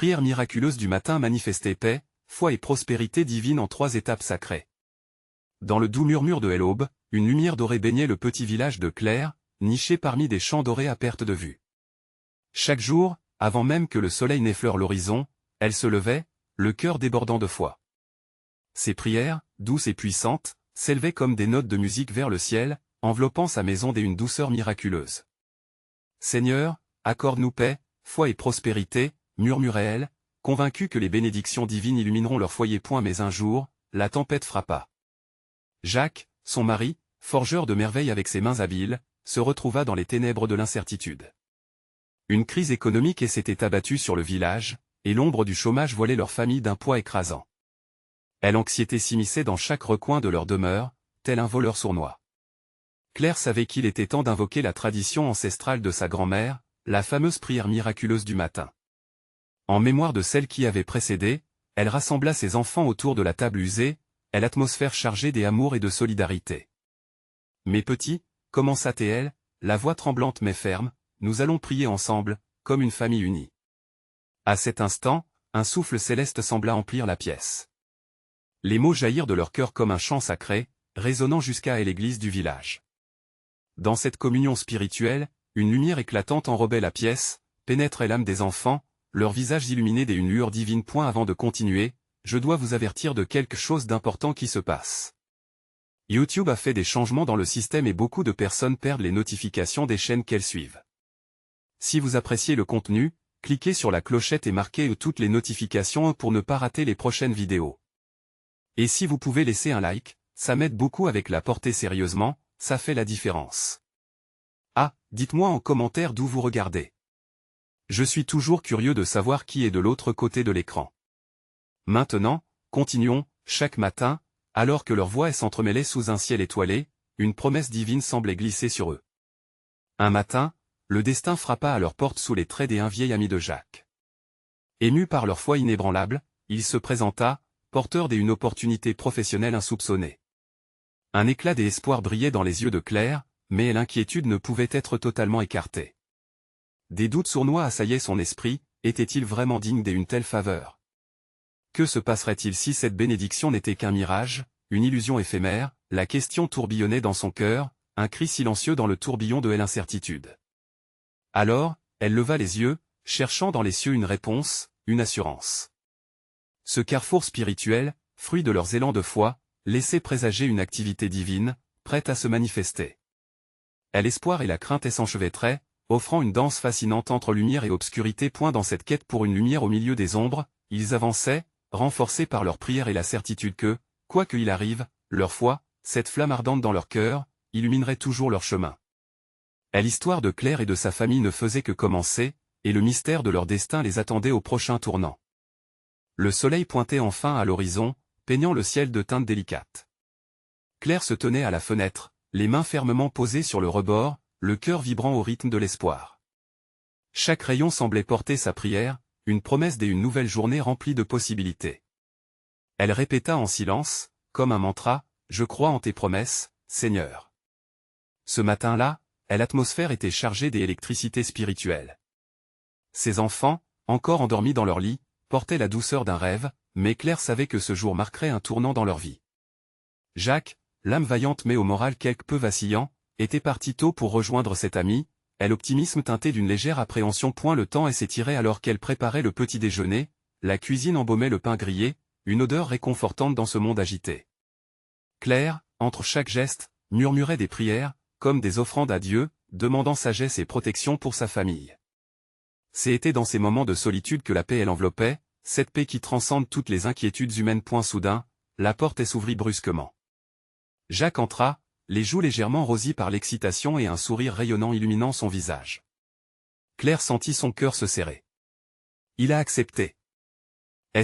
prière miraculeuse du matin manifestait paix, foi et prospérité divine en 3 étapes sacrées. Dans le doux murmure de l'aube, une lumière dorée baignait le petit village de Claire, niché parmi des champs dorés à perte de vue. Chaque jour, avant même que le soleil n'effleure l'horizon, elle se levait, le cœur débordant de foi. Ses prières, douces et puissantes, s'élevaient comme des notes de musique vers le ciel, enveloppant sa maison d'une douceur miraculeuse. « Seigneur, accorde-nous paix, foi et prospérité », murmurait-elle, convaincue que les bénédictions divines illumineront leur foyer. Mais un jour, la tempête frappa. Jacques, son mari, forgeur de merveilles avec ses mains habiles, se retrouva dans les ténèbres de l'incertitude. Une crise économique s'était abattue sur le village, et l'ombre du chômage voilait leur famille d'un poids écrasant. L'anxiété s'immisçait dans chaque recoin de leur demeure, tel un voleur sournois. Claire savait qu'il était temps d'invoquer la tradition ancestrale de sa grand-mère, la fameuse prière miraculeuse du matin. En mémoire de celle qui avait précédé, elle rassembla ses enfants autour de la table usée, l'atmosphère chargée d'amour et de solidarité. « Mes petits », commença-t-elle, la voix tremblante mais ferme, « nous allons prier ensemble, comme une famille unie. » À cet instant, un souffle céleste sembla emplir la pièce. Les mots jaillirent de leur cœur comme un chant sacré, résonnant jusqu'à l'église du village. Dans cette communion spirituelle, une lumière éclatante enrobait la pièce, pénétrait l'âme des enfants, leurs visages illuminés d'une lueur divine. Avant de continuer, je dois vous avertir de quelque chose d'important qui se passe. YouTube a fait des changements dans le système et beaucoup de personnes perdent les notifications des chaînes qu'elles suivent. Si vous appréciez le contenu, cliquez sur la clochette et marquez toutes les notifications pour ne pas rater les prochaines vidéos. Et si vous pouvez laisser un like, ça m'aide beaucoup avec la portée sérieusement, ça fait la différence. Ah, dites-moi en commentaire d'où vous regardez. Je suis toujours curieux de savoir qui est de l'autre côté de l'écran. Maintenant, continuons, chaque matin, alors que leurs voix s'entremêlaient sous un ciel étoilé, une promesse divine semblait glisser sur eux. Un matin, le destin frappa à leur porte sous les traits d'un vieil ami de Jacques. Ému par leur foi inébranlable, il se présenta, porteur d'une opportunité professionnelle insoupçonnée. Un éclat d'espoir brillait dans les yeux de Claire, mais l'inquiétude ne pouvait être totalement écartée. Des doutes sournois assaillaient son esprit, était-il vraiment digne d'une telle faveur? Que se passerait-il si cette bénédiction n'était qu'un mirage, une illusion éphémère? La question tourbillonnait dans son cœur, un cri silencieux dans le tourbillon de l'incertitude. Alors, elle leva les yeux, cherchant dans les cieux une réponse, une assurance. Ce carrefour spirituel, fruit de leurs élans de foi, laissait présager une activité divine, prête à se manifester. L'espoir et la crainte s'enchevêtraient, offrant une danse fascinante entre lumière et obscurité. Dans cette quête pour une lumière au milieu des ombres, ils avançaient, renforcés par leur prière et la certitude que, quoi qu'il arrive, leur foi, cette flamme ardente dans leur cœur, illuminerait toujours leur chemin. L'histoire de Claire et de sa famille ne faisait que commencer, et le mystère de leur destin les attendait au prochain tournant. Le soleil pointait enfin à l'horizon, peignant le ciel de teintes délicates. Claire se tenait à la fenêtre, les mains fermement posées sur le rebord, le cœur vibrant au rythme de l'espoir. Chaque rayon semblait porter sa prière, une promesse d'une nouvelle journée remplie de possibilités. Elle répéta en silence, comme un mantra, « Je crois en tes promesses, Seigneur ». Ce matin-là, l'atmosphère était chargée d'électricité spirituelle. Ses enfants, encore endormis dans leur lit, portaient la douceur d'un rêve, mais Claire savait que ce jour marquerait un tournant dans leur vie. Jacques, l'âme vaillante mais au moral quelque peu vacillant, était parti tôt pour rejoindre cet ami, l'optimisme teinté d'une légère appréhension. Le temps s'étirait alors qu'elle préparait le petit déjeuner, la cuisine embaumait le pain grillé, une odeur réconfortante dans ce monde agité. Claire, entre chaque geste, murmurait des prières, comme des offrandes à Dieu, demandant sagesse et protection pour sa famille. C'était dans ces moments de solitude que la paix l'enveloppait, cette paix qui transcende toutes les inquiétudes humaines. Soudain, la porte s'ouvrit brusquement. Jacques entra, les joues légèrement rosies par l'excitation et un sourire rayonnant illuminant son visage. Claire sentit son cœur se serrer. « Il a accepté !»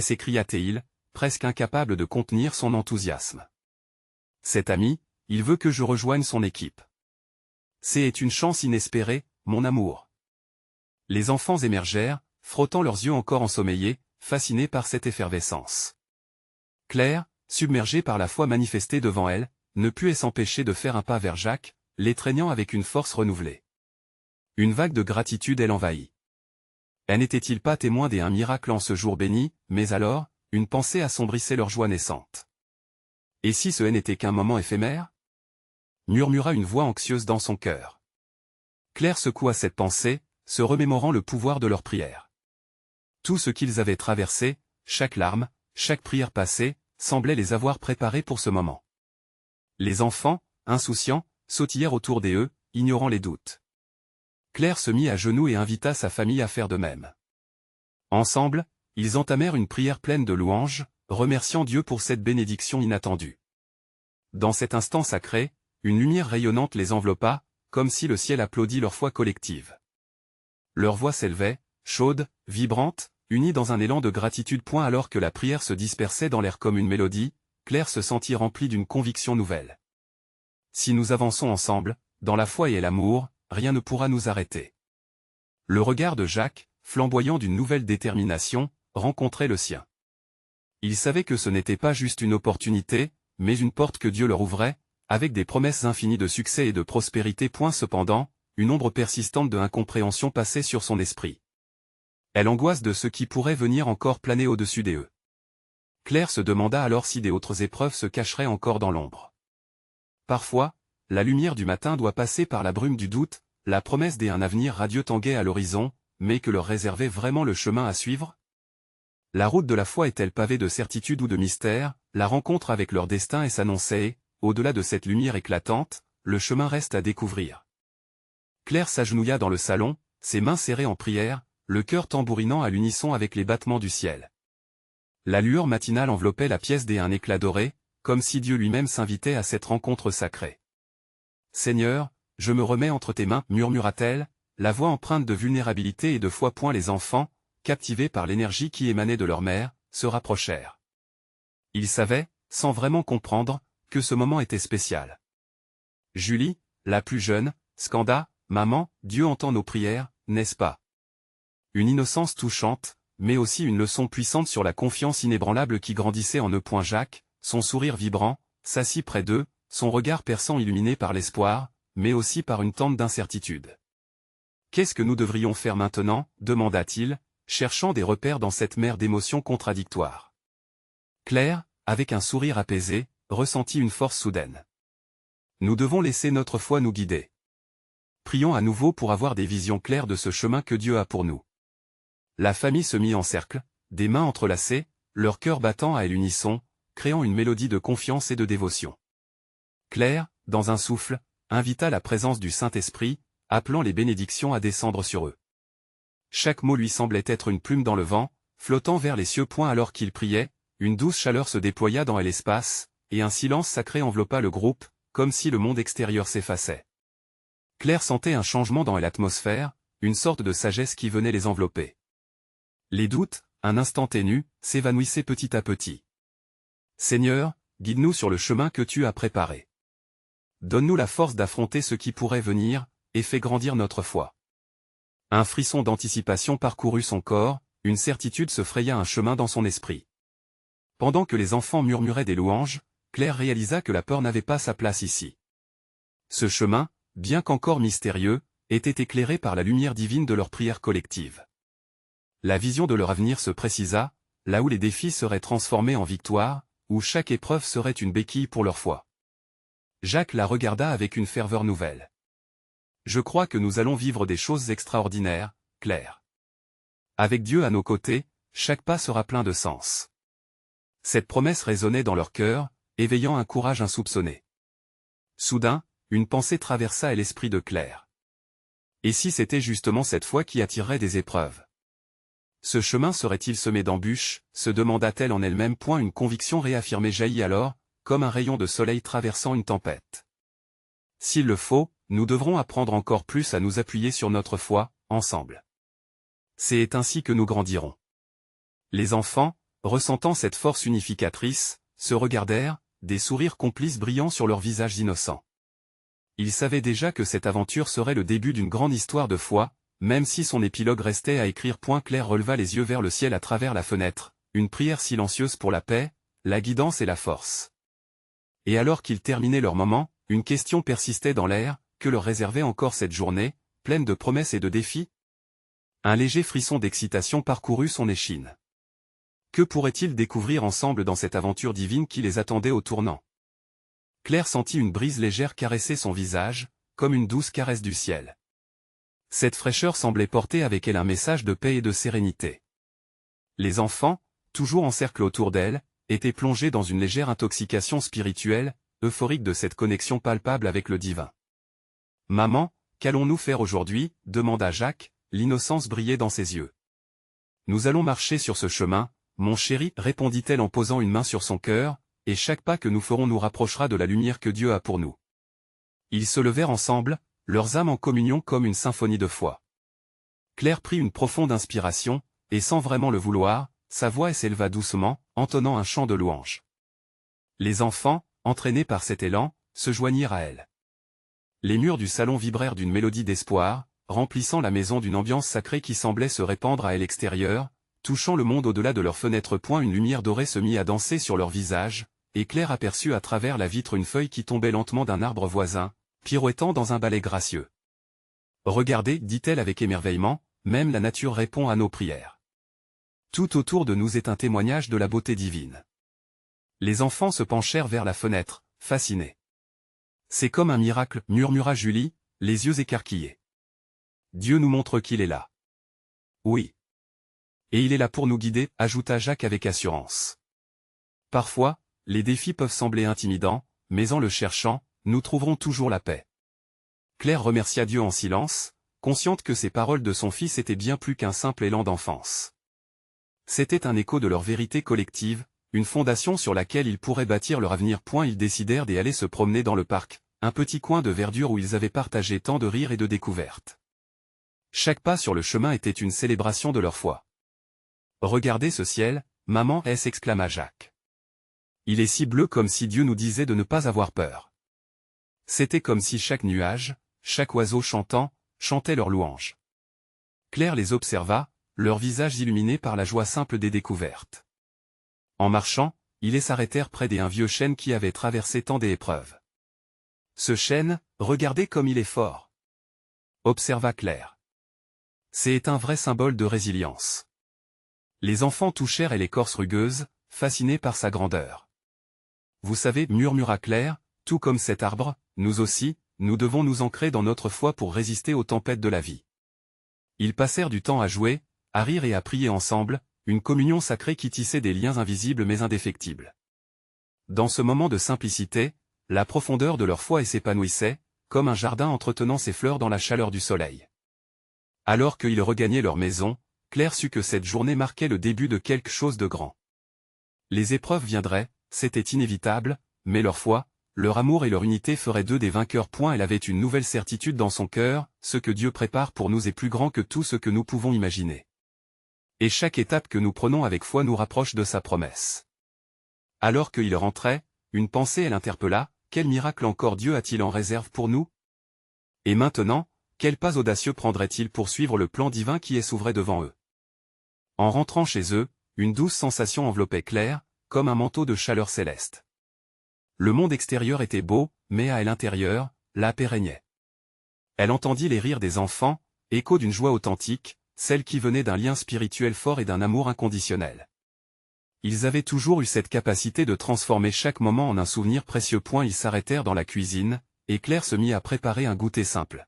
s'écria-t-il, presque incapable de contenir son enthousiasme. « Cet ami, il veut que je rejoigne son équipe. C'est une chance inespérée, mon amour. » Les enfants émergèrent, frottant leurs yeux encore ensommeillés, fascinés par cette effervescence. Claire, submergée par la foi manifestée devant elle, ne put s'empêcher de faire un pas vers Jacques, l'étreignant avec une force renouvelée. Une vague de gratitude l'envahit. N'étaient-ils pas témoins d'un miracle en ce jour béni, mais alors, une pensée assombrissait leur joie naissante. Et si ce n'était qu'un moment éphémère? Murmura une voix anxieuse dans son cœur. Claire secoua cette pensée, se remémorant le pouvoir de leur prière. Tout ce qu'ils avaient traversé, chaque larme, chaque prière passée, semblait les avoir préparés pour ce moment. Les enfants, insouciants, sautillèrent autour d'eux, ignorant les doutes. Claire se mit à genoux et invita sa famille à faire de même. Ensemble, ils entamèrent une prière pleine de louanges, remerciant Dieu pour cette bénédiction inattendue. Dans cet instant sacré, une lumière rayonnante les enveloppa, comme si le ciel applaudit leur foi collective. Leur voix s'élevait, chaude, vibrante, unie dans un élan de gratitude. Alors que la prière se dispersait dans l'air comme une mélodie, Claire se sentit remplie d'une conviction nouvelle. Si nous avançons ensemble, dans la foi et l'amour, rien ne pourra nous arrêter. Le regard de Jacques, flamboyant d'une nouvelle détermination, rencontrait le sien. Il savait que ce n'était pas juste une opportunité, mais une porte que Dieu leur ouvrait, avec des promesses infinies de succès et de prospérité. Cependant, une ombre persistante de incompréhension passait sur son esprit. Elle angoisse de ce qui pourrait venir encore planer au-dessus d'eux. Claire se demanda alors si d'autres épreuves se cacheraient encore dans l'ombre. Parfois, la lumière du matin doit passer par la brume du doute, la promesse d'un avenir radieux tanguait à l'horizon, mais que leur réservait vraiment le chemin à suivre? La route de la foi est-elle pavée de certitude ou de mystère? La rencontre avec leur destin et s'annonçait et, au-delà de cette lumière éclatante, le chemin reste à découvrir. Claire s'agenouilla dans le salon, ses mains serrées en prière, le cœur tambourinant à l'unisson avec les battements du ciel. La lueur matinale enveloppait la pièce d'un éclat doré, comme si Dieu lui-même s'invitait à cette rencontre sacrée. « Seigneur, je me remets entre tes mains, » murmura-t-elle, la voix empreinte de vulnérabilité et de foi. Les enfants, captivés par l'énergie qui émanait de leur mère, se rapprochèrent. Ils savaient, sans vraiment comprendre, que ce moment était spécial. Julie, la plus jeune, scanda, « Maman, Dieu entend nos prières, n'est-ce pas ?» Une innocence touchante, mais aussi une leçon puissante sur la confiance inébranlable qui grandissait en eux. Jacques, son sourire vibrant, s'assit près d'eux, son regard perçant illuminé par l'espoir, mais aussi par une tente d'incertitude. « Qu'est-ce que nous devrions faire maintenant ?» demanda-t-il, cherchant des repères dans cette mer d'émotions contradictoires. Claire, avec un sourire apaisé, ressentit une force soudaine. « Nous devons laisser notre foi nous guider. Prions à nouveau pour avoir des visions claires de ce chemin que Dieu a pour nous. » La famille se mit en cercle, des mains entrelacées, leur cœur battant à l'unisson, créant une mélodie de confiance et de dévotion. Claire, dans un souffle, invita la présence du Saint-Esprit, appelant les bénédictions à descendre sur eux. Chaque mot lui semblait être une plume dans le vent, flottant vers les cieux. Alors qu'il priait, une douce chaleur se déploya dans l'espace, et un silence sacré enveloppa le groupe, comme si le monde extérieur s'effaçait. Claire sentait un changement dans l'atmosphère, une sorte de sagesse qui venait les envelopper. Les doutes, un instant ténus, s'évanouissaient petit à petit. « Seigneur, guide-nous sur le chemin que tu as préparé. Donne-nous la force d'affronter ce qui pourrait venir, et fais grandir notre foi. » Un frisson d'anticipation parcourut son corps, une certitude se fraya un chemin dans son esprit. Pendant que les enfants murmuraient des louanges, Claire réalisa que la peur n'avait pas sa place ici. Ce chemin, bien qu'encore mystérieux, était éclairé par la lumière divine de leur prière collective. La vision de leur avenir se précisa, là où les défis seraient transformés en victoire, où chaque épreuve serait une béquille pour leur foi. Jacques la regarda avec une ferveur nouvelle. « Je crois que nous allons vivre des choses extraordinaires, Claire. Avec Dieu à nos côtés, chaque pas sera plein de sens. » Cette promesse résonnait dans leur cœur, éveillant un courage insoupçonné. Soudain, une pensée traversa l'esprit de Claire. Et si c'était justement cette foi qui attirerait des épreuves? Ce chemin serait-il semé d'embûches, se demanda-t-elle en elle-même. Une conviction réaffirmée jaillit alors, comme un rayon de soleil traversant une tempête. S'il le faut, nous devrons apprendre encore plus à nous appuyer sur notre foi, ensemble. C'est ainsi que nous grandirons. Les enfants, ressentant cette force unificatrice, se regardèrent, des sourires complices brillant sur leurs visages innocents. Ils savaient déjà que cette aventure serait le début d'une grande histoire de foi, même si son épilogue restait à écrire. Claire releva les yeux vers le ciel à travers la fenêtre, une prière silencieuse pour la paix, la guidance et la force. Et alors qu'ils terminaient leur moment, une question persistait dans l'air, que leur réservait encore cette journée, pleine de promesses et de défis? Un léger frisson d'excitation parcourut son échine. Que pourraient-ils découvrir ensemble dans cette aventure divine qui les attendait au tournant? Claire sentit une brise légère caresser son visage, comme une douce caresse du ciel. Cette fraîcheur semblait porter avec elle un message de paix et de sérénité. Les enfants, toujours en cercle autour d'elle, étaient plongés dans une légère intoxication spirituelle, euphorique de cette connexion palpable avec le divin. « Maman, qu'allons-nous faire aujourd'hui » demanda Jacques, l'innocence brillait dans ses yeux. « Nous allons marcher sur ce chemin, mon chéri, répondit-elle en posant une main sur son cœur, et chaque pas que nous ferons nous rapprochera de la lumière que Dieu a pour nous. » Ils se levèrent ensemble, leurs âmes en communion comme une symphonie de foi. Claire prit une profonde inspiration, et sans vraiment le vouloir, sa voix s'éleva doucement, entonnant un chant de louange. Les enfants, entraînés par cet élan, se joignirent à elle. Les murs du salon vibrèrent d'une mélodie d'espoir, remplissant la maison d'une ambiance sacrée qui semblait se répandre à l'extérieur, touchant le monde au-delà de leurs fenêtres. Une lumière dorée se mit à danser sur leurs visages, et Claire aperçut à travers la vitre une feuille qui tombait lentement d'un arbre voisin, pirouettant dans un ballet gracieux. « Regardez, dit-elle avec émerveillement, même la nature répond à nos prières. Tout autour de nous est un témoignage de la beauté divine. » Les enfants se penchèrent vers la fenêtre, fascinés. « C'est comme un miracle, murmura Julie, les yeux écarquillés. Dieu nous montre qu'il est là. » Oui. Et il est là pour nous guider, ajouta Jacques avec assurance. Parfois, les défis peuvent sembler intimidants, mais en le cherchant, nous trouverons toujours la paix. Claire remercia Dieu en silence, consciente que ces paroles de son fils étaient bien plus qu'un simple élan d'enfance. C'était un écho de leur vérité collective, une fondation sur laquelle ils pourraient bâtir leur avenir. Ils décidèrent d'aller se promener dans le parc, un petit coin de verdure où ils avaient partagé tant de rires et de découvertes. Chaque pas sur le chemin était une célébration de leur foi. « Regardez ce ciel, maman » s'exclama Jacques. « Il est si bleu comme si Dieu nous disait de ne pas avoir peur. » C'était comme si chaque nuage, chaque oiseau chantant, chantait leur louange. Claire les observa, leurs visages illuminés par la joie simple des découvertes. En marchant, ils s'arrêtèrent près d'un vieux chêne qui avait traversé tant d'épreuves. « Ce chêne, regardez comme il est fort !» observa Claire. « C'est un vrai symbole de résilience. » Les enfants touchèrent l'écorce rugueuse, fascinés par sa grandeur. « Vous savez, murmura Claire, tout comme cet arbre, nous aussi, nous devons nous ancrer dans notre foi pour résister aux tempêtes de la vie. » Ils passèrent du temps à jouer, à rire et à prier ensemble, une communion sacrée qui tissait des liens invisibles mais indéfectibles. Dans ce moment de simplicité, la profondeur de leur foi s'épanouissait, comme un jardin entretenant ses fleurs dans la chaleur du soleil. Alors qu'ils regagnaient leur maison, Claire sut que cette journée marquait le début de quelque chose de grand. Les épreuves viendraient, c'était inévitable, mais leur foi, leur amour et leur unité feraient d'eux des vainqueurs. Elle avait une nouvelle certitude dans son cœur, ce que Dieu prépare pour nous est plus grand que tout ce que nous pouvons imaginer. Et chaque étape que nous prenons avec foi nous rapproche de sa promesse. Alors qu'il rentrait, une pensée l'interpella, quel miracle encore Dieu a-t-il en réserve pour nous? Et maintenant, quel pas audacieux prendraient-ils pour suivre le plan divin qui s'ouvrait devant eux? En rentrant chez eux, une douce sensation enveloppait Claire, comme un manteau de chaleur céleste. Le monde extérieur était beau, mais à l'intérieur, la paix régnait. Elle entendit les rires des enfants, écho d'une joie authentique, celle qui venait d'un lien spirituel fort et d'un amour inconditionnel. Ils avaient toujours eu cette capacité de transformer chaque moment en un souvenir précieux. Ils s'arrêtèrent dans la cuisine, et Claire se mit à préparer un goûter simple.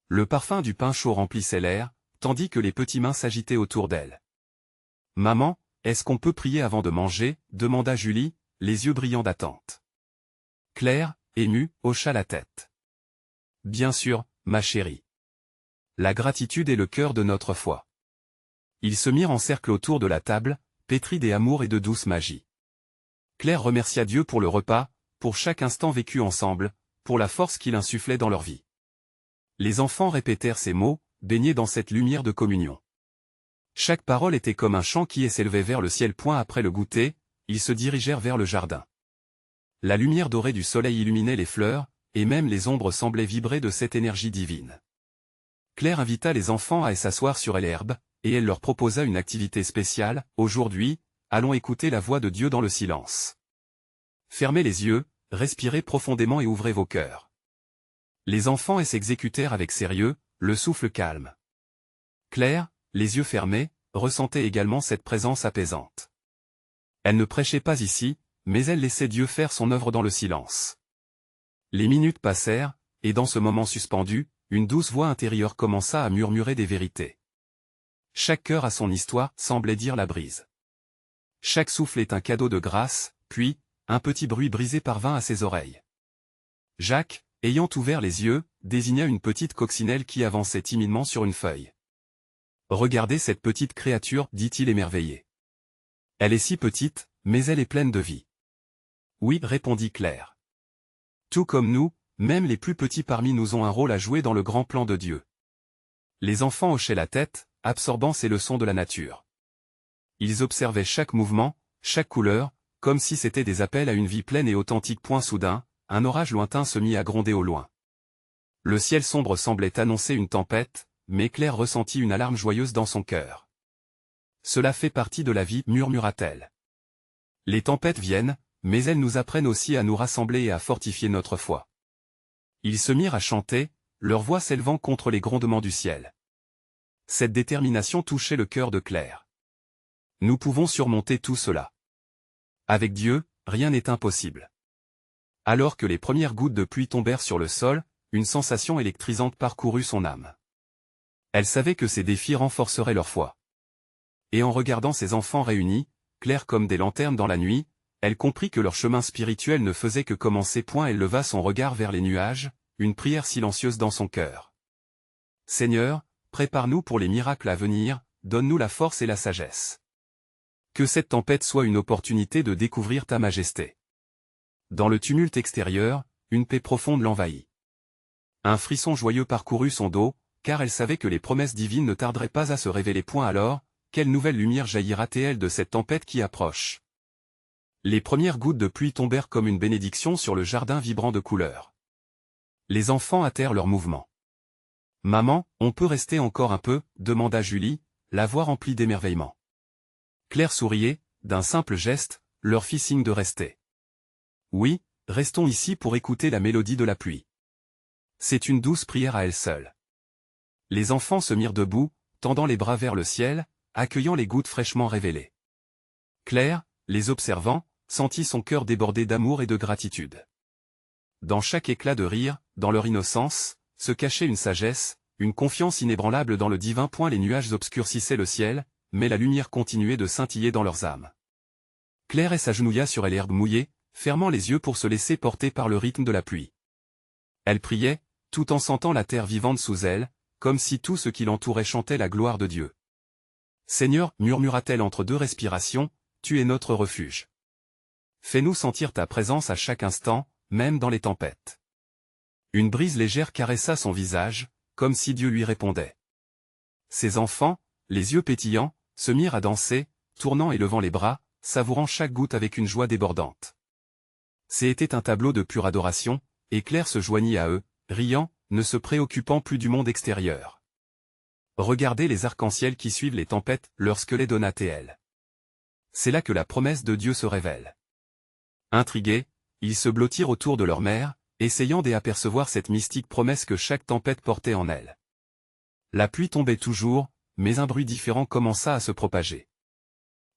Le parfum du pain chaud remplissait l'air, tandis que les petites mains s'agitaient autour d'elle. « Maman, est-ce qu'on peut prier avant de manger » demanda Julie, les yeux brillants d'attente. Claire, émue, hocha la tête. « Bien sûr, ma chérie. La gratitude est le cœur de notre foi. » Ils se mirent en cercle autour de la table, pétris d'amour et de douce magie. Claire remercia Dieu pour le repas, pour chaque instant vécu ensemble, pour la force qu'il insufflait dans leur vie. Les enfants répétèrent ces mots, baignés dans cette lumière de communion. Chaque parole était comme un chant qui s'élevait vers le ciel. Après le goûter, ils se dirigèrent vers le jardin. La lumière dorée du soleil illuminait les fleurs, et même les ombres semblaient vibrer de cette énergie divine. Claire invita les enfants à s'asseoir sur l'herbe, et elle leur proposa une activité spéciale. « Aujourd'hui, allons écouter la voix de Dieu dans le silence. Fermez les yeux, respirez profondément et ouvrez vos cœurs. » Les enfants s'exécutèrent avec sérieux, le souffle calme. Claire, les yeux fermés, ressentait également cette présence apaisante. Elle ne prêchait pas ici, mais elle laissait Dieu faire son œuvre dans le silence. Les minutes passèrent, et dans ce moment suspendu, une douce voix intérieure commença à murmurer des vérités. Chaque cœur a son histoire, semblait dire la brise. Chaque souffle est un cadeau de grâce, puis, un petit bruit brisé parvint à ses oreilles. Jacques, ayant ouvert les yeux, désigna une petite coccinelle qui avançait timidement sur une feuille. « Regardez cette petite créature, dit-il émerveillé. Elle est si petite, mais elle est pleine de vie. » Oui, répondit Claire. Tout comme nous, même les plus petits parmi nous ont un rôle à jouer dans le grand plan de Dieu. Les enfants hochaient la tête, absorbant ces leçons de la nature. Ils observaient chaque mouvement, chaque couleur, comme si c'était des appels à une vie pleine et authentique. Point soudain, un orage lointain se mit à gronder au loin. Le ciel sombre semblait annoncer une tempête, mais Claire ressentit une alarme joyeuse dans son cœur. « Cela fait partie de la vie, murmura-t-elle. Les tempêtes viennent, mais elles nous apprennent aussi à nous rassembler et à fortifier notre foi. » Ils se mirent à chanter, leur voix s'élevant contre les grondements du ciel. Cette détermination touchait le cœur de Claire. Nous pouvons surmonter tout cela. Avec Dieu, rien n'est impossible. Alors que les premières gouttes de pluie tombèrent sur le sol, une sensation électrisante parcourut son âme. Elle savait que ces défis renforceraient leur foi. Et en regardant ses enfants réunis, clairs comme des lanternes dans la nuit, elle comprit que leur chemin spirituel ne faisait que commencer. Elle leva son regard vers les nuages, une prière silencieuse dans son cœur. « Seigneur, prépare-nous pour les miracles à venir, donne-nous la force et la sagesse. Que cette tempête soit une opportunité de découvrir ta majesté. » Dans le tumulte extérieur, une paix profonde l'envahit. Un frisson joyeux parcourut son dos, car elle savait que les promesses divines ne tarderaient pas à se révéler. Alors, quelle nouvelle lumière jaillira-t-elle de cette tempête qui approche? Les premières gouttes de pluie tombèrent comme une bénédiction sur le jardin vibrant de couleurs. Les enfants hâtèrent leur mouvement. « Maman, on peut rester encore un peu ?» demanda Julie, la voix remplie d'émerveillement. Claire souriait, d'un simple geste, leur fit signe de rester. « Oui, restons ici pour écouter la mélodie de la pluie. » C'est une douce prière à elle seule. Les enfants se mirent debout, tendant les bras vers le ciel, accueillant les gouttes fraîchement révélées. Claire, les observant, sentit son cœur déborder d'amour et de gratitude. Dans chaque éclat de rire, dans leur innocence, se cachait une sagesse, une confiance inébranlable dans le divin. Les nuages obscurcissaient le ciel, mais la lumière continuait de scintiller dans leurs âmes. Claire s'agenouilla sur l'herbe mouillée, fermant les yeux pour se laisser porter par le rythme de la pluie. Elle priait, tout en sentant la terre vivante sous elle, comme si tout ce qui l'entourait chantait la gloire de Dieu. « Seigneur, murmura-t-elle entre deux respirations, tu es notre refuge. Fais-nous sentir ta présence à chaque instant, même dans les tempêtes. » Une brise légère caressa son visage, comme si Dieu lui répondait. Ses enfants, les yeux pétillants, se mirent à danser, tournant et levant les bras, savourant chaque goutte avec une joie débordante. C'était un tableau de pure adoration, et Claire se joignit à eux, riant, ne se préoccupant plus du monde extérieur. Regardez les arcs-en-ciel qui suivent les tempêtes, leur squelette Donat-et-elle. C'est là que la promesse de Dieu se révèle. Intrigués, ils se blottirent autour de leur mère, essayant d'apercevoir cette mystique promesse que chaque tempête portait en elle. La pluie tombait toujours, mais un bruit différent commença à se propager.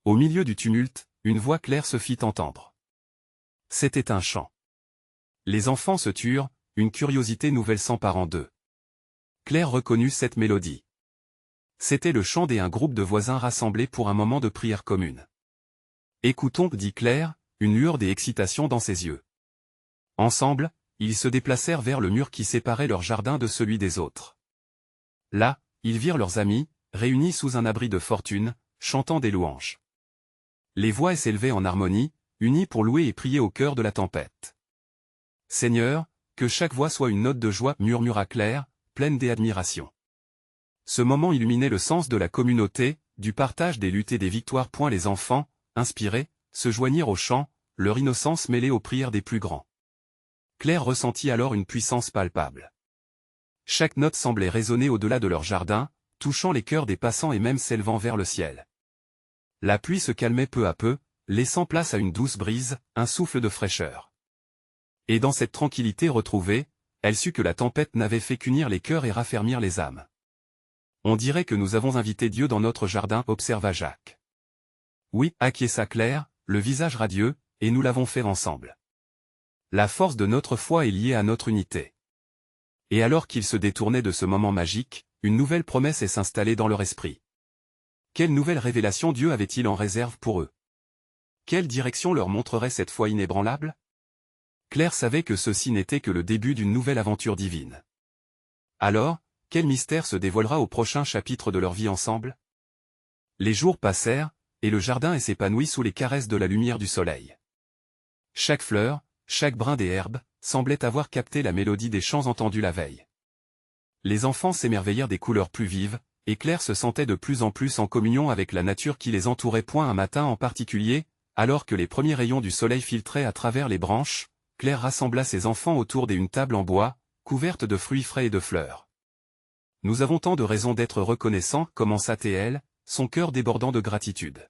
Au milieu du tumulte, une voix claire se fit entendre. C'était un chant. Les enfants se turent, une curiosité nouvelle s'emparant d'eux. Claire reconnut cette mélodie. C'était le chant d'un groupe de voisins rassemblés pour un moment de prière commune. « Écoutons » dit Claire, une lueur d'excitation dans ses yeux. Ensemble, ils se déplacèrent vers le mur qui séparait leur jardin de celui des autres. Là, ils virent leurs amis, réunis sous un abri de fortune, chantant des louanges. Les voix s'élevaient en harmonie, unies pour louer et prier au cœur de la tempête. « Seigneur, que chaque voix soit une note de joie » murmura Claire, pleine d'admiration. Ce moment illuminait le sens de la communauté, du partage des luttes et des victoires. Les enfants, inspirés, se joignirent au chant, leur innocence mêlée aux prières des plus grands. Claire ressentit alors une puissance palpable. Chaque note semblait résonner au-delà de leur jardin, touchant les cœurs des passants et même s'élevant vers le ciel. La pluie se calmait peu à peu, laissant place à une douce brise, un souffle de fraîcheur. Et dans cette tranquillité retrouvée, elle sut que la tempête n'avait fait qu'unir les cœurs et raffermir les âmes. On dirait que nous avons invité Dieu dans notre jardin, observa Jacques. Oui, acquiesça Claire, le visage radieux, et nous l'avons fait ensemble. La force de notre foi est liée à notre unité. Et alors qu'ils se détournaient de ce moment magique, une nouvelle promesse est s'installée dans leur esprit. Quelle nouvelle révélation Dieu avait-il en réserve pour eux? Quelle direction leur montrerait cette foi inébranlable? Claire savait que ceci n'était que le début d'une nouvelle aventure divine. Alors, quel mystère se dévoilera au prochain chapitre de leur vie ensemble? Les jours passèrent, et le jardin s'épanouit sous les caresses de la lumière du soleil. Chaque fleur, chaque brin des herbes, semblait avoir capté la mélodie des chants entendus la veille. Les enfants s'émerveillèrent des couleurs plus vives, et Claire se sentait de plus en plus en communion avec la nature qui les entourait. Un matin en particulier, alors que les premiers rayons du soleil filtraient à travers les branches, Claire rassembla ses enfants autour d'une table en bois, couverte de fruits frais et de fleurs. « Nous avons tant de raisons d'être reconnaissants, commença-t-elle, son cœur débordant de gratitude.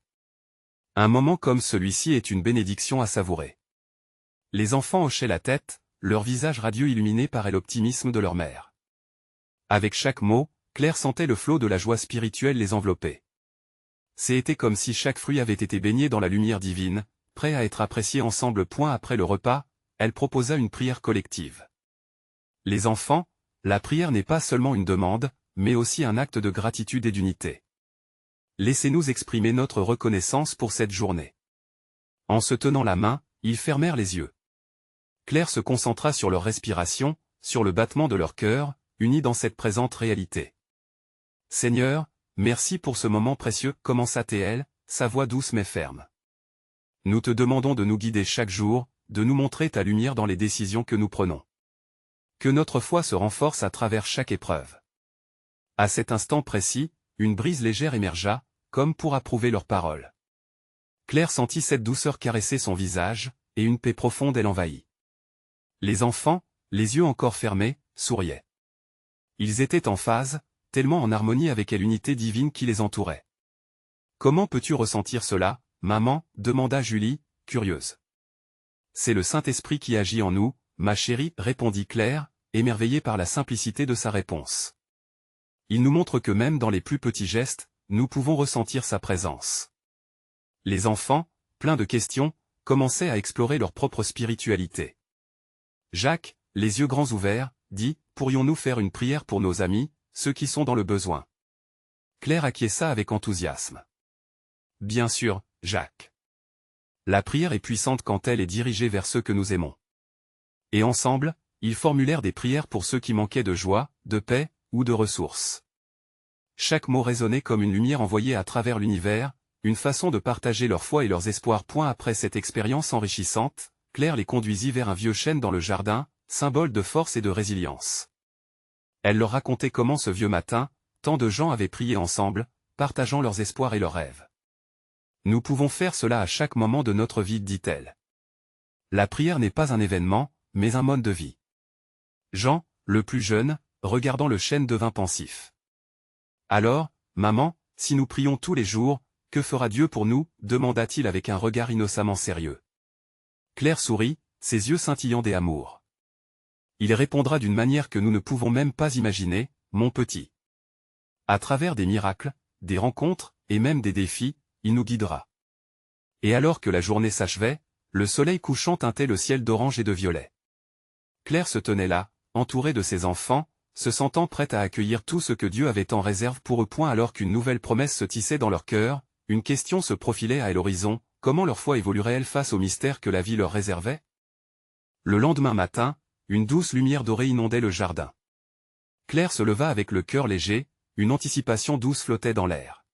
Un moment comme celui-ci est une bénédiction à savourer. » Les enfants hochaient la tête, leur visage radieux illuminé par l'optimisme de leur mère. Avec chaque mot, Claire sentait le flot de la joie spirituelle les envelopper. C'était comme si chaque fruit avait été baigné dans la lumière divine, prêt à être apprécié ensemble. Après le repas, elle proposa une prière collective. Les enfants, la prière n'est pas seulement une demande, mais aussi un acte de gratitude et d'unité. Laissez-nous exprimer notre reconnaissance pour cette journée. En se tenant la main, ils fermèrent les yeux. Claire se concentra sur leur respiration, sur le battement de leur cœur, unis dans cette présente réalité. « Seigneur, merci pour ce moment précieux, commença-t-elle, sa voix douce mais ferme. Nous te demandons de nous guider chaque jour, de nous montrer ta lumière dans les décisions que nous prenons. Que notre foi se renforce à travers chaque épreuve. » À cet instant précis, une brise légère émergea, comme pour approuver leurs paroles. Claire sentit cette douceur caresser son visage, et une paix profonde l'envahit. Les enfants, les yeux encore fermés, souriaient. Ils étaient en phase, tellement en harmonie avec l'unité divine qui les entourait. « Comment peux-tu ressentir cela, maman » demanda Julie, curieuse. « C'est le Saint-Esprit qui agit en nous, ma chérie » répondit Claire, émerveillée par la simplicité de sa réponse. Il nous montre que même dans les plus petits gestes, nous pouvons ressentir sa présence. Les enfants, pleins de questions, commençaient à explorer leur propre spiritualité. Jacques, les yeux grands ouverts, dit « Pourrions-nous faire une prière pour nos amis, ceux qui sont dans le besoin ?» Claire acquiesça avec enthousiasme. « Bien sûr, Jacques. La prière est puissante quand elle est dirigée vers ceux que nous aimons. » Et ensemble, ils formulèrent des prières pour ceux qui manquaient de joie, de paix, ou de ressources. Chaque mot résonnait comme une lumière envoyée à travers l'univers, une façon de partager leur foi et leurs espoirs. Après cette expérience enrichissante, Claire les conduisit vers un vieux chêne dans le jardin, symbole de force et de résilience. Elle leur racontait comment ce vieux matin, tant de gens avaient prié ensemble, partageant leurs espoirs et leurs rêves. « Nous pouvons faire cela à chaque moment de notre vie, dit-elle. La prière n'est pas un événement, mais un mode de vie. » Jean, le plus jeune, regardant le chêne devint pensif. « Alors, maman, si nous prions tous les jours, que fera Dieu pour nous » demanda-t-il avec un regard innocemment sérieux. Claire sourit, ses yeux scintillant d'amour. « Il répondra d'une manière que nous ne pouvons même pas imaginer, mon petit. À travers des miracles, des rencontres, et même des défis, il nous guidera. » Et alors que la journée s'achevait, le soleil couchant teintait le ciel d'orange et de violet. Claire se tenait là, entourée de ses enfants, se sentant prête à accueillir tout ce que Dieu avait en réserve pour eux. Alors qu'une nouvelle promesse se tissait dans leur cœur, une question se profilait à l'horizon, comment leur foi évoluerait-elle face au mystère que la vie leur réservait? Le lendemain matin, une douce lumière dorée inondait le jardin. Claire se leva avec le cœur léger, une anticipation douce flottait dans l'air.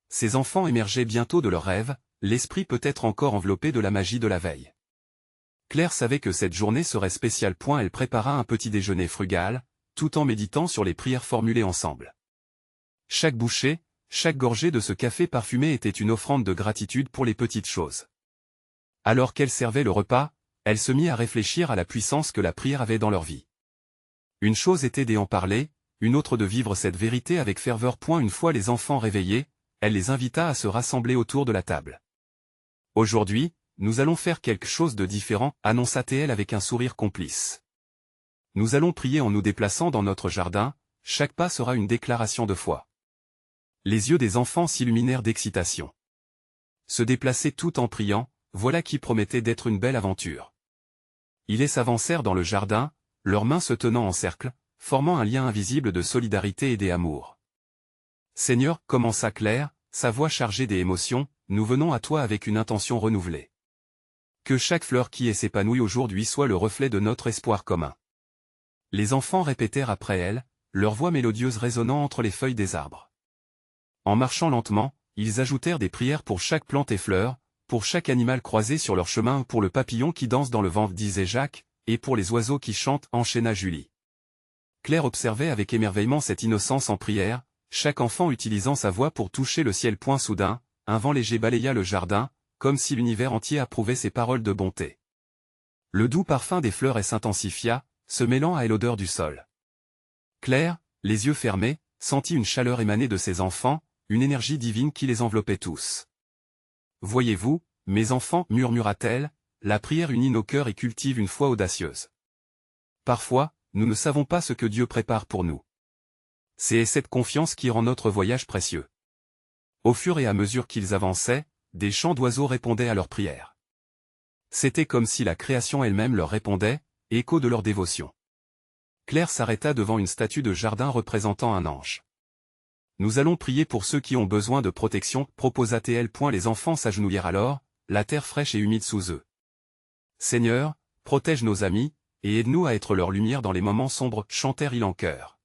Ses enfants émergeaient bientôt de leurs rêves, l'esprit peut-être encore enveloppé de la magie de la veille. Claire savait que cette journée serait spéciale. Elle prépara un petit déjeuner frugal, tout en méditant sur les prières formulées ensemble. Chaque bouchée, chaque gorgée de ce café parfumé était une offrande de gratitude pour les petites choses. Alors qu'elle servait le repas, elle se mit à réfléchir à la puissance que la prière avait dans leur vie. Une chose était d'en parler, une autre de vivre cette vérité avec ferveur. Une fois les enfants réveillés, elle les invita à se rassembler autour de la table. « Aujourd'hui, nous allons faire quelque chose de différent » annonça-t-elle avec un sourire complice. « Nous allons prier en nous déplaçant dans notre jardin, chaque pas sera une déclaration de foi. Les yeux des enfants s'illuminèrent d'excitation. Se déplacer tout en priant, voilà qui promettait d'être une belle aventure. Ils s'avancèrent dans le jardin, leurs mains se tenant en cercle, formant un lien invisible de solidarité et d'amour. Seigneur, commença Claire, sa voix chargée d'émotions, nous venons à toi avec une intention renouvelée. Que chaque fleur qui s'épanouit aujourd'hui soit le reflet de notre espoir commun. Les enfants répétèrent après elle, leur voix mélodieuse résonnant entre les feuilles des arbres. En marchant lentement, ils ajoutèrent des prières pour chaque plante et fleur, pour chaque animal croisé sur leur chemin, pour le papillon qui danse dans le vent, disait Jacques, et pour les oiseaux qui chantent, enchaîna Julie. Claire observait avec émerveillement cette innocence en prière, chaque enfant utilisant sa voix pour toucher le ciel. Soudain, un vent léger balaya le jardin, comme si l'univers entier approuvait ses paroles de bonté. Le doux parfum des fleurs s'intensifia, se mêlant à l'odeur du sol. Claire, les yeux fermés, sentit une chaleur émaner de ses enfants, une énergie divine qui les enveloppait tous. « Voyez-vous, mes enfants, murmura-t-elle, la prière unit nos cœurs et cultive une foi audacieuse. Parfois, nous ne savons pas ce que Dieu prépare pour nous. C'est cette confiance qui rend notre voyage précieux. » Au fur et à mesure qu'ils avançaient, des chants d'oiseaux répondaient à leurs prières. C'était comme si la création elle-même leur répondait, écho de leur dévotion. Claire s'arrêta devant une statue de jardin représentant un ange. « Nous allons prier pour ceux qui ont besoin de protection, proposa-t-elle. Les enfants s'agenouillèrent alors, la terre fraîche et humide sous eux. « Seigneur, protège nos amis, et aide-nous à être leur lumière dans les moments sombres, chantèrent-ils en chœur.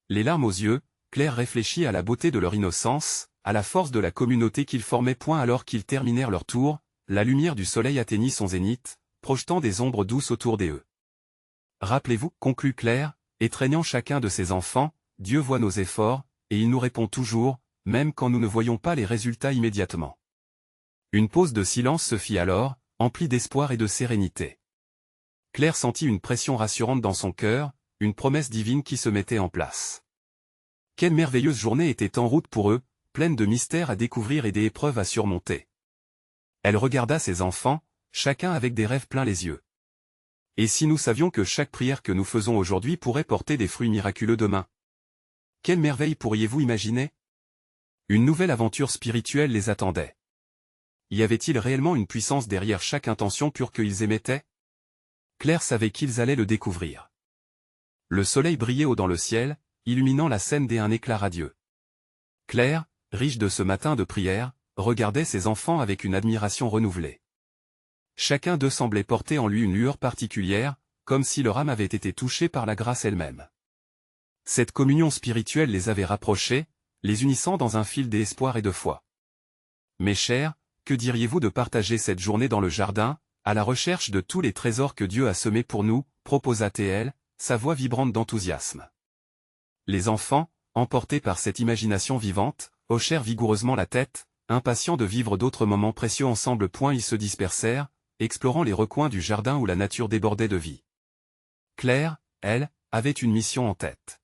Les larmes aux yeux, Claire réfléchit à la beauté de leur innocence, à la force de la communauté qu'ils formaient. Alors qu'ils terminèrent leur tour, la lumière du soleil atteignit son zénith, projetant des ombres douces autour d'eux. Rappelez-vous, conclut Claire, étreignant chacun de ses enfants, Dieu voit nos efforts, et il nous répond toujours, même quand nous ne voyons pas les résultats immédiatement. Une pause de silence se fit alors, emplie d'espoir et de sérénité. Claire sentit une pression rassurante dans son cœur, une promesse divine qui se mettait en place. Quelle merveilleuse journée était en route pour eux, pleine de mystères à découvrir et d'épreuves à surmonter. Elle regarda ses enfants, chacun avec des rêves pleins les yeux. Et si nous savions que chaque prière que nous faisons aujourd'hui pourrait porter des fruits miraculeux demain? Quelle merveille pourriez-vous imaginer? Une nouvelle aventure spirituelle les attendait. Y avait-il réellement une puissance derrière chaque intention pure qu'ils émettaient? Claire savait qu'ils allaient le découvrir. Le soleil brillait haut dans le ciel, illuminant la scène d'un éclat radieux. Claire, riche de ce matin de prière, regardait ses enfants avec une admiration renouvelée. Chacun d'eux semblait porter en lui une lueur particulière, comme si leur âme avait été touchée par la grâce elle-même. Cette communion spirituelle les avait rapprochés, les unissant dans un fil d'espoir et de foi. Mes chers, que diriez-vous de partager cette journée dans le jardin, à la recherche de tous les trésors que Dieu a semés pour nous, proposa-t-elle, sa voix vibrante d'enthousiasme. Les enfants, emportés par cette imagination vivante, hochèrent vigoureusement la tête, impatients de vivre d'autres moments précieux ensemble. Ils se dispersèrent, explorant les recoins du jardin où la nature débordait de vie. Claire, elle, avait une mission en tête.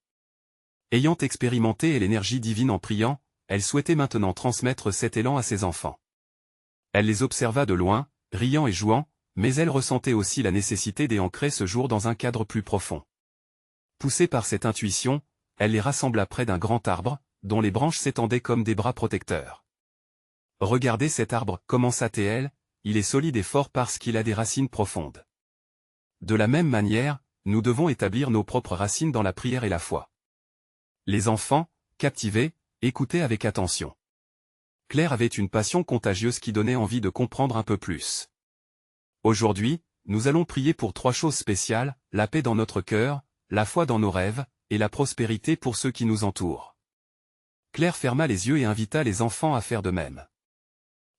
Ayant expérimenté l'énergie divine en priant, elle souhaitait maintenant transmettre cet élan à ses enfants. Elle les observa de loin, riant et jouant, mais elle ressentait aussi la nécessité d'ancrer ce jour dans un cadre plus profond. Poussée par cette intuition, elle les rassembla près d'un grand arbre, dont les branches s'étendaient comme des bras protecteurs. « Regardez cet arbre, commença-t-elle, il est solide et fort parce qu'il a des racines profondes. De la même manière, nous devons établir nos propres racines dans la prière et la foi. » Les enfants, captivés, écoutaient avec attention. Claire avait une passion contagieuse qui donnait envie de comprendre un peu plus. Aujourd'hui, nous allons prier pour 3 choses spéciales, la paix dans notre cœur, la foi dans nos rêves, et la prospérité pour ceux qui nous entourent. Claire ferma les yeux et invita les enfants à faire de même.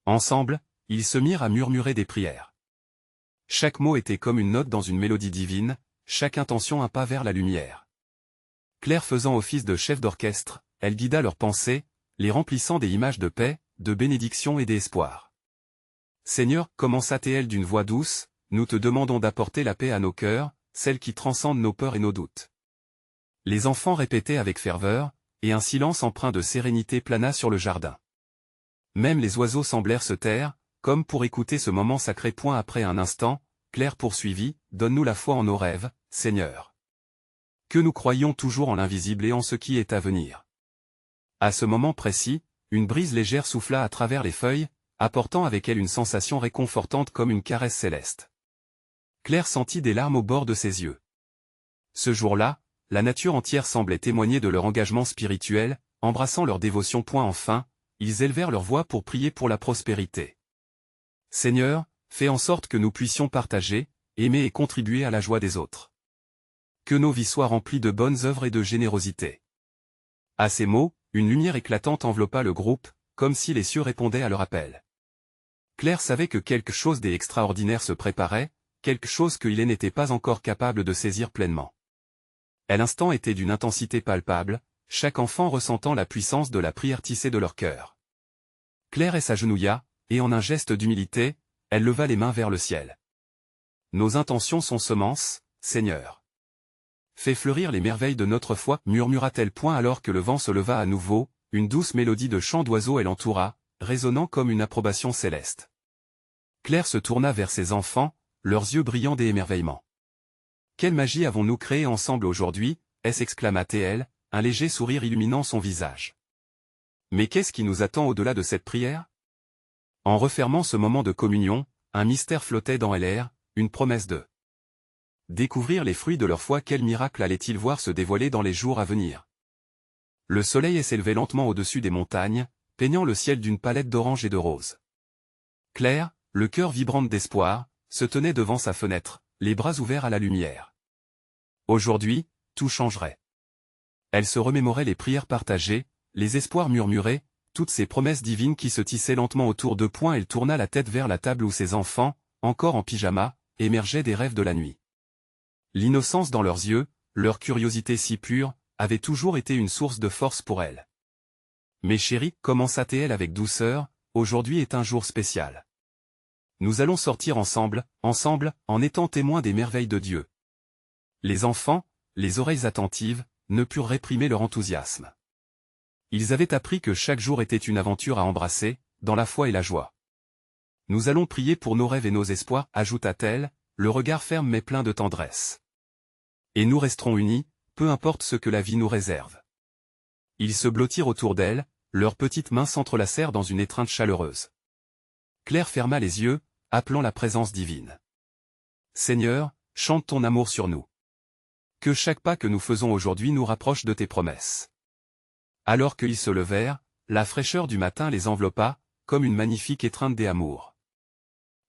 Ensemble, ils se mirent à murmurer des prières. Chaque mot était comme une note dans une mélodie divine, chaque intention un pas vers la lumière. Claire faisant office de chef d'orchestre, elle guida leurs pensées, les remplissant des images de paix, de bénédiction et d'espoir. « Seigneur, commença-t-elle d'une voix douce, nous te demandons d'apporter la paix à nos cœurs, celle qui transcende nos peurs et nos doutes. » Les enfants répétaient avec ferveur, et un silence empreint de sérénité plana sur le jardin. Même les oiseaux semblèrent se taire, comme pour écouter ce moment sacré. Après un instant, Claire poursuivit, « Donne-nous la foi en nos rêves, Seigneur. Que nous croyions toujours en l'invisible et en ce qui est à venir. À ce moment précis, une brise légère souffla à travers les feuilles, apportant avec elle une sensation réconfortante comme une caresse céleste. Claire sentit des larmes au bord de ses yeux. Ce jour-là, la nature entière semblait témoigner de leur engagement spirituel, embrassant leur dévotion. Enfin, ils élevèrent leur voix pour prier pour la prospérité. Seigneur, fais en sorte que nous puissions partager, aimer et contribuer à la joie des autres. Que nos vies soient remplies de bonnes œuvres et de générosité. À ces mots, une lumière éclatante enveloppa le groupe, comme si les cieux répondaient à leur appel. Claire savait que quelque chose d'extraordinaire se préparait, quelque chose qu'il n'était pas encore capable de saisir pleinement. L'instant était d'une intensité palpable, chaque enfant ressentant la puissance de la prière tissée de leur cœur. Claire s'agenouilla, et en un geste d'humilité, elle leva les mains vers le ciel. Nos intentions sont semences, Seigneur. Fais fleurir les merveilles de notre foi, murmura-t-elle. Alors que le vent se leva à nouveau, une douce mélodie de chant d'oiseaux l'entoura, résonnant comme une approbation céleste. Claire se tourna vers ses enfants, leurs yeux brillants d'émerveillement. Quelle magie avons-nous créée ensemble aujourd'hui, s'exclama-t-elle, un léger sourire illuminant son visage. Mais qu'est-ce qui nous attend au-delà de cette prière? En refermant ce moment de communion, un mystère flottait dans l'air, une promesse de découvrir les fruits de leur foi. Quel miracle allait-il voir se dévoiler dans les jours à venir? Le soleil s'élevait lentement au-dessus des montagnes, peignant le ciel d'une palette d'orange et de rose. Claire, le cœur vibrant d'espoir, se tenait devant sa fenêtre, les bras ouverts à la lumière. Aujourd'hui, tout changerait. Elle se remémorait les prières partagées, les espoirs murmurés, toutes ces promesses divines qui se tissaient lentement autour d'eux. Elle tourna la tête vers la table où ses enfants, encore en pyjama, émergeaient des rêves de la nuit. L'innocence dans leurs yeux, leur curiosité si pure, avait toujours été une source de force pour elle. Mes chéris, commença-t-elle avec douceur, aujourd'hui est un jour spécial. Nous allons sortir ensemble, en étant témoins des merveilles de Dieu. Les enfants, les oreilles attentives, ne purent réprimer leur enthousiasme. Ils avaient appris que chaque jour était une aventure à embrasser, dans la foi et la joie. Nous allons prier pour nos rêves et nos espoirs, ajouta-t-elle, le regard ferme mais plein de tendresse. Et nous resterons unis, peu importe ce que la vie nous réserve. Ils se blottirent autour d'elle, leurs petites mains s'entrelacèrent dans une étreinte chaleureuse. Claire ferma les yeux, appelant la présence divine. Seigneur, chante ton amour sur nous. Que chaque pas que nous faisons aujourd'hui nous rapproche de tes promesses. Alors qu'ils se levèrent, la fraîcheur du matin les enveloppa, comme une magnifique étreinte d'amour.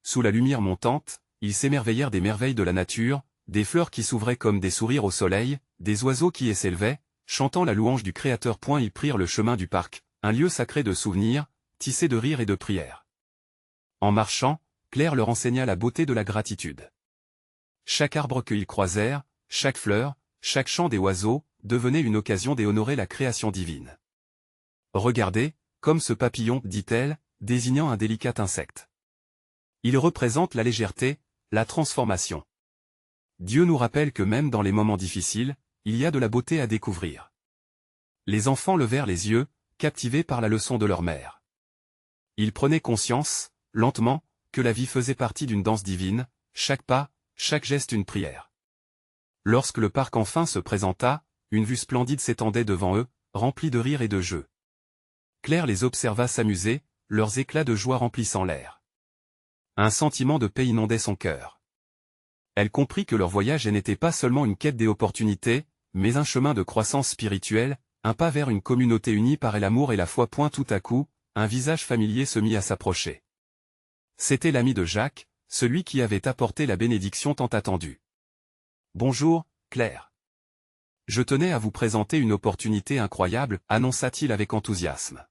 Sous la lumière montante, ils s'émerveillèrent des merveilles de la nature, des fleurs qui s'ouvraient comme des sourires au soleil, des oiseaux qui s'élevaient, chantant la louange du Créateur. Ils prirent le chemin du parc, un lieu sacré de souvenirs, tissé de rires et de prières. En marchant, Claire leur enseigna la beauté de la gratitude. Chaque arbre qu'ils croisèrent, chaque fleur, chaque chant des oiseaux, devenait une occasion d'honorer la création divine. Regardez, comme ce papillon, dit-elle, désignant un délicat insecte. Il représente la légèreté, la transformation. Dieu nous rappelle que même dans les moments difficiles, il y a de la beauté à découvrir. Les enfants levèrent les yeux, captivés par la leçon de leur mère. Ils prenaient conscience, lentement, que la vie faisait partie d'une danse divine, chaque pas, chaque geste une prière. Lorsque le parc enfin se présenta, une vue splendide s'étendait devant eux, remplie de rires et de jeux. Claire les observa s'amuser, leurs éclats de joie remplissant l'air. Un sentiment de paix inondait son cœur. Elle comprit que leur voyage n'était pas seulement une quête des opportunités, mais un chemin de croissance spirituelle, un pas vers une communauté unie par l'amour et la foi. Tout à coup, un visage familier se mit à s'approcher. C'était l'ami de Jacques, celui qui avait apporté la bénédiction tant attendue. « Bonjour, Claire. Je tenais à vous présenter une opportunité incroyable, annonça-t-il avec enthousiasme.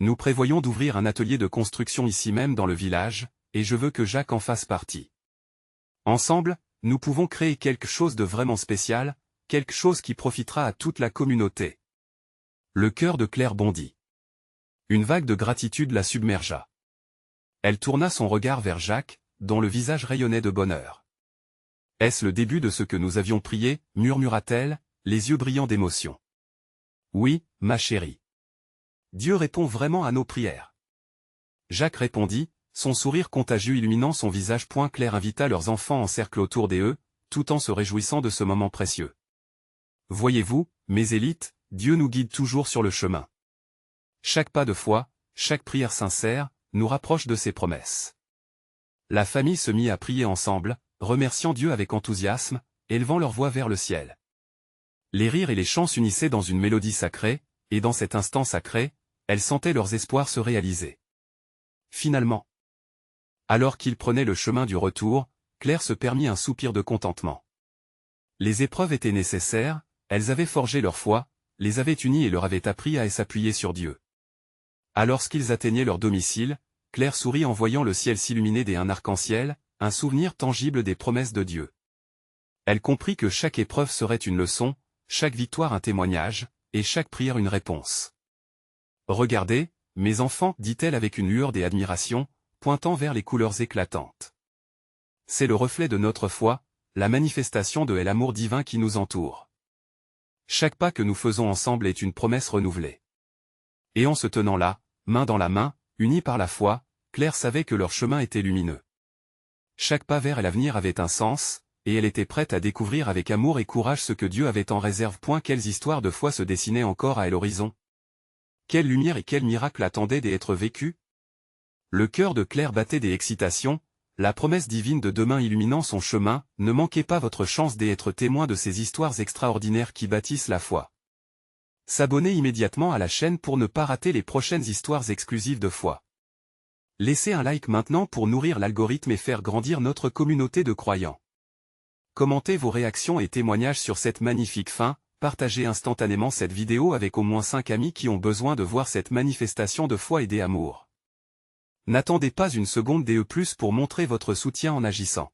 Nous prévoyons d'ouvrir un atelier de construction ici même dans le village, et je veux que Jacques en fasse partie. Ensemble, nous pouvons créer quelque chose de vraiment spécial, quelque chose qui profitera à toute la communauté. » Le cœur de Claire bondit. Une vague de gratitude la submergea. Elle tourna son regard vers Jacques, dont le visage rayonnait de bonheur. « Est-ce le début de ce que nous avions prié ?» murmura-t-elle, les yeux brillants d'émotion. « Oui, ma chérie. Dieu répond vraiment à nos prières. » Jacques répondit, son sourire contagieux illuminant son visage. Claire invita leurs enfants en cercle autour d'eux, tout en se réjouissant de ce moment précieux. Voyez-vous, mes élites, Dieu nous guide toujours sur le chemin. Chaque pas de foi, chaque prière sincère, nous rapproche de ses promesses. La famille se mit à prier ensemble, remerciant Dieu avec enthousiasme, élevant leur voix vers le ciel. Les rires et les chants s'unissaient dans une mélodie sacrée, et dans cet instant sacré, elles sentaient leurs espoirs se réaliser. Finalement, alors qu'ils prenaient le chemin du retour, Claire se permit un soupir de contentement. Les épreuves étaient nécessaires, elles avaient forgé leur foi, les avaient unis et leur avaient appris à s'appuyer sur Dieu. Alors qu'ils atteignaient leur domicile, Claire sourit en voyant le ciel s'illuminer d'un arc-en-ciel, un souvenir tangible des promesses de Dieu. Elle comprit que chaque épreuve serait une leçon, chaque victoire un témoignage, et chaque prière une réponse. « Regardez, mes enfants, dit-elle avec une lueur d'admiration, pointant vers les couleurs éclatantes. C'est le reflet de notre foi, la manifestation de l'amour divin qui nous entoure. Chaque pas que nous faisons ensemble est une promesse renouvelée. » Et en se tenant là, main dans la main, unis par la foi, Claire savait que leur chemin était lumineux. Chaque pas vers l'avenir avait un sens, et elle était prête à découvrir avec amour et courage ce que Dieu avait en réserve. Quelles histoires de foi se dessinaient encore à l'horizon? Quelle lumière et quel miracle attendaient d'être vécus? Le cœur de Claire battait d'excitation, la promesse divine de demain illuminant son chemin. Ne manquez pas votre chance d'être témoin de ces histoires extraordinaires qui bâtissent la foi. S'abonner immédiatement à la chaîne pour ne pas rater les prochaines histoires exclusives de foi. Laissez un like maintenant pour nourrir l'algorithme et faire grandir notre communauté de croyants. Commentez vos réactions et témoignages sur cette magnifique fin, partagez instantanément cette vidéo avec au moins 5 amis qui ont besoin de voir cette manifestation de foi et d'amour. N'attendez pas une seconde de plus pour montrer votre soutien en agissant.